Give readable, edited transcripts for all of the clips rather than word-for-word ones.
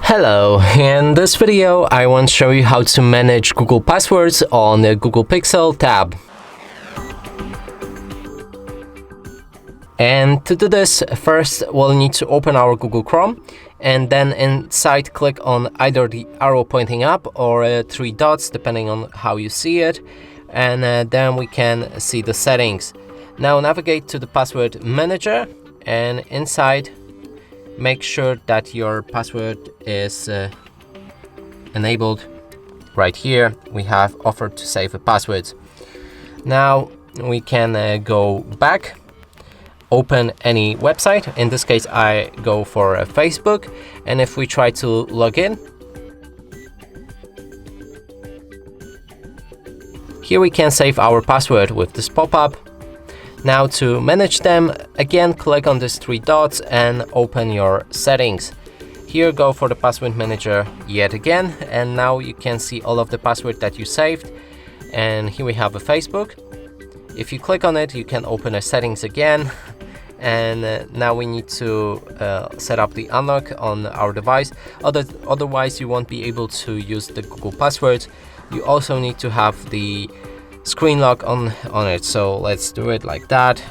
Hello, in this video I want to show you how to manage Google passwords on the Google Pixel tab. And to do this, first we'll need to open our Google Chrome, and then inside click on either the arrow pointing up or three dots depending on how you see it, and then we can see the settings. Now navigate to the password manager, and inside make sure that your password is enabled. Right here we have offer to save a password. Now we can go back, open any website. In this case I go for Facebook, and if we try to log in, here we can save our password with this pop-up. Now to manage them, again click on these three dots and open your settings. Here go for the password manager yet again, and now you can see all of the password that you saved. And here we have a Facebook. If you click on it, you can open the settings again, and now we need to set up the unlock on our device. Otherwise you won't be able to use the Google passwords. You also need to have the screen lock on it, so let's do it like that.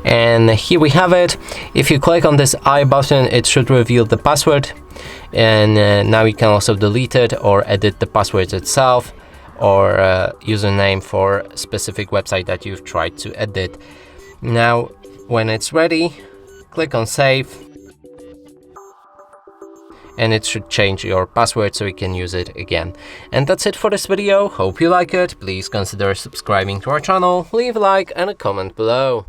And here we have it. If you click on this I button, it should reveal the password, and now you can also delete it or edit the password itself, or username for a specific website that you've tried to edit. Now when it's ready, click on save, and it should change your password so you can use it again. And that's it for this video. Hope you like it. Please consider subscribing to our channel, leave a like and a comment below.